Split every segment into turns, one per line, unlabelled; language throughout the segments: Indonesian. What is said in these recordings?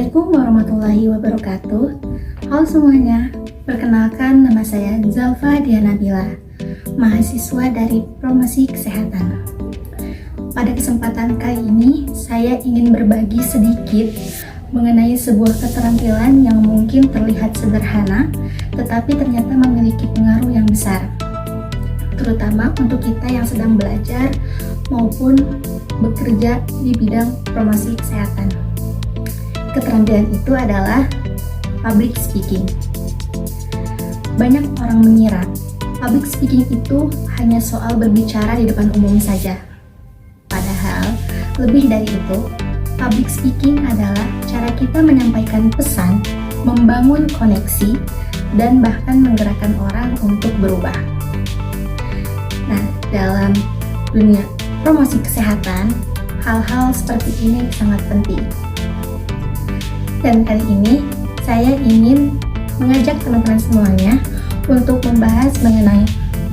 Assalamualaikum warahmatullahi wabarakatuh. Halo semuanya, perkenalkan nama saya Zalfa Dianabila, mahasiswa dari Promosi Kesehatan. Pada kesempatan kali ini, saya ingin berbagi sedikit mengenai sebuah keterampilan yang mungkin terlihat sederhana, tetapi ternyata memiliki pengaruh yang besar, terutama untuk kita yang sedang belajar maupun bekerja di bidang promosi kesehatan. Keterampilan itu adalah public speaking. Banyak orang mengira public speaking itu hanya soal berbicara di depan umum saja. Padahal, lebih dari itu, public speaking adalah cara kita menyampaikan pesan, membangun koneksi, dan bahkan menggerakkan orang untuk berubah. Nah, dalam dunia promosi kesehatan, hal-hal seperti ini sangat penting. Dan kali ini, saya ingin mengajak teman-teman semuanya untuk membahas mengenai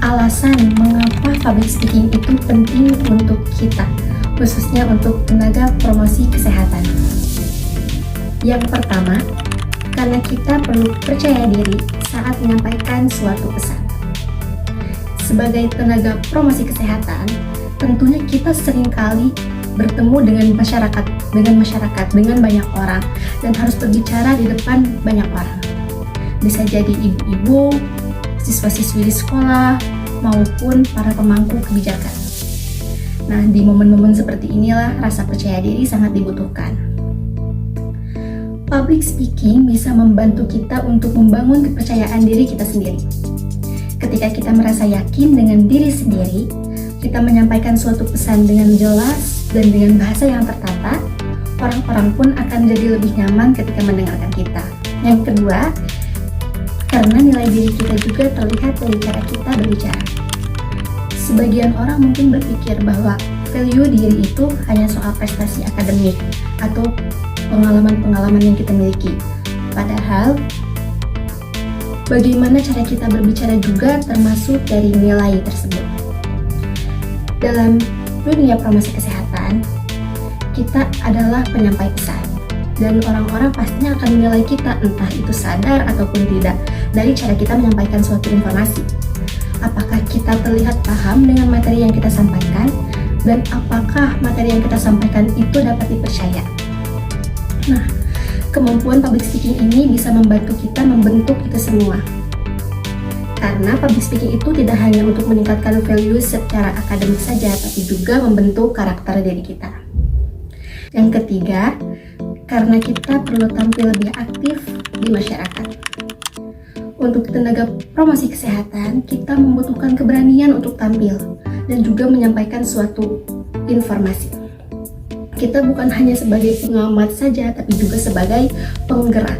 alasan mengapa public speaking itu penting untuk kita, khususnya untuk tenaga promosi kesehatan. Yang pertama, karena kita perlu percaya diri saat menyampaikan suatu pesan. Sebagai tenaga promosi kesehatan, tentunya kita seringkali bertemu dengan masyarakat, dengan banyak orang, dan harus berbicara di depan banyak orang. Bisa jadi ibu-ibu, siswa-siswi di sekolah, maupun para pemangku kebijakan. Nah, di momen-momen seperti inilah rasa percaya diri sangat dibutuhkan. Public speaking bisa membantu kita untuk membangun kepercayaan diri kita sendiri. Ketika kita merasa yakin dengan diri sendiri, kita menyampaikan suatu pesan dengan jelas dan dengan bahasa yang tertata, orang-orang pun akan jadi lebih nyaman ketika mendengarkan kita. Yang kedua, karena nilai diri kita juga terlihat dari cara kita berbicara. Sebagian orang mungkin berpikir bahwa value diri itu hanya soal prestasi akademik atau pengalaman-pengalaman yang kita miliki. Padahal, bagaimana cara kita berbicara juga termasuk dari nilai tersebut. Dalam dunia promosi kesehatan, kita adalah penyampai pesan, dan orang-orang pastinya akan menilai kita, entah itu sadar ataupun tidak, dari cara kita menyampaikan suatu informasi. Apakah kita terlihat paham dengan materi yang kita sampaikan, dan apakah materi yang kita sampaikan itu dapat dipercaya. Nah, kemampuan public speaking ini bisa membantu kita membentuk itu semua. Karena public speaking itu tidak hanya untuk meningkatkan value secara akademik saja, tapi juga membentuk karakter diri kita. Yang ketiga, karena kita perlu tampil lebih aktif di masyarakat. Untuk tenaga promosi kesehatan, kita membutuhkan keberanian untuk tampil dan juga menyampaikan suatu informasi. Kita bukan hanya sebagai pengamat saja, tapi juga sebagai penggerak.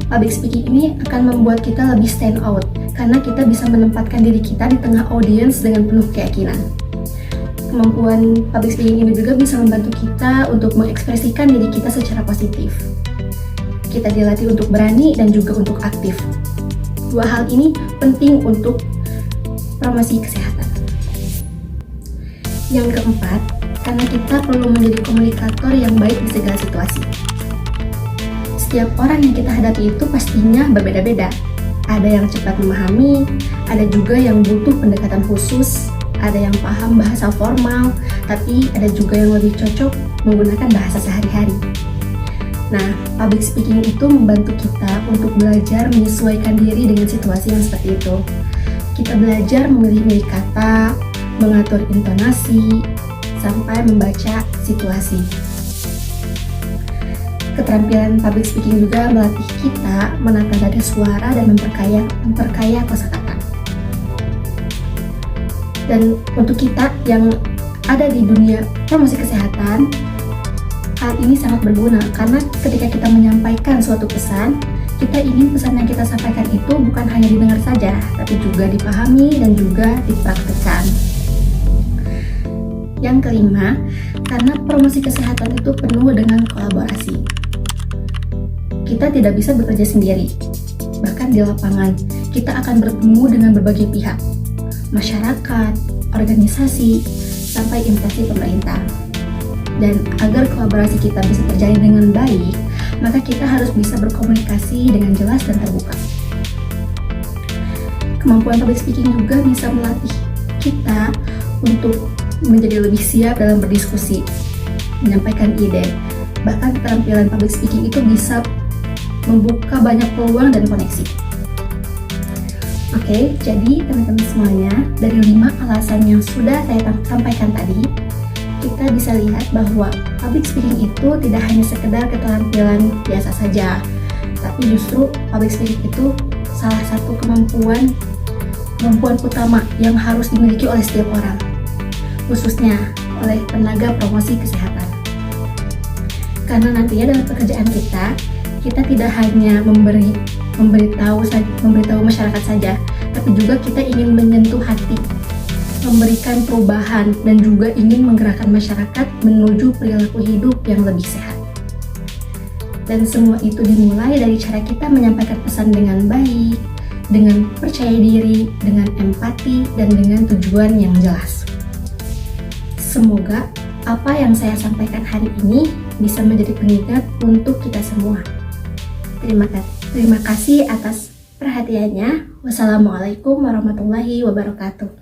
Public speaking ini akan membuat kita lebih stand out, karena kita bisa menempatkan diri kita di tengah audiens dengan penuh keyakinan. Kemampuan public speaking ini juga bisa membantu kita untuk mengekspresikan diri kita secara positif. Kita dilatih untuk berani dan juga untuk aktif. Dua hal ini penting untuk promosi kesehatan. Yang keempat, karena kita perlu menjadi komunikator yang baik di segala situasi. Setiap orang yang kita hadapi itu pastinya berbeda-beda. Ada yang cepat memahami, ada juga yang butuh pendekatan khusus, ada yang paham bahasa formal, tapi ada juga yang lebih cocok menggunakan bahasa sehari-hari. Nah, public speaking itu membantu kita untuk belajar menyesuaikan diri dengan situasi yang seperti itu. Kita belajar memilih kata, mengatur intonasi, sampai membaca situasi. Keterampilan public speaking juga melatih kita menata nada suara dan memperkaya kosakata. Dan untuk kita yang ada di dunia promosi kesehatan, hal ini sangat berguna karena ketika kita menyampaikan suatu pesan, kita ingin pesan yang kita sampaikan itu bukan hanya didengar saja, tapi juga dipahami dan juga dipraktikkan. Yang kelima, karena promosi kesehatan itu penuh dengan kolaborasi. Kita tidak bisa bekerja sendiri. Bahkan di lapangan, kita akan bertemu dengan berbagai pihak, masyarakat, organisasi, sampai instansi pemerintah. Dan agar kolaborasi kita bisa terjalin dengan baik, maka kita harus bisa berkomunikasi dengan jelas dan terbuka. Kemampuan public speaking juga bisa melatih kita untuk menjadi lebih siap dalam berdiskusi, menyampaikan ide. Bahkan keterampilan public speaking itu bisa membuka banyak peluang dan koneksi. Oke, jadi teman-teman semuanya, dari 5 alasan yang sudah saya sampaikan tadi, kita bisa lihat bahwa public speaking itu tidak hanya sekedar keterampilan biasa saja, tapi justru public speaking itu salah satu kemampuan utama yang harus dimiliki oleh setiap orang, khususnya oleh tenaga promosi kesehatan. Karena nantinya dalam pekerjaan kita tidak hanya memberitahu masyarakat saja, tapi juga kita ingin menyentuh hati, memberikan perubahan, dan juga ingin menggerakkan masyarakat menuju perilaku hidup yang lebih sehat. Dan semua itu dimulai dari cara kita menyampaikan pesan dengan baik, dengan percaya diri, dengan empati, dan dengan tujuan yang jelas. Semoga apa yang saya sampaikan hari ini bisa menjadi pengingat untuk kita semua. Terima kasih atas perhatiannya. Wassalamualaikum warahmatullahi wabarakatuh.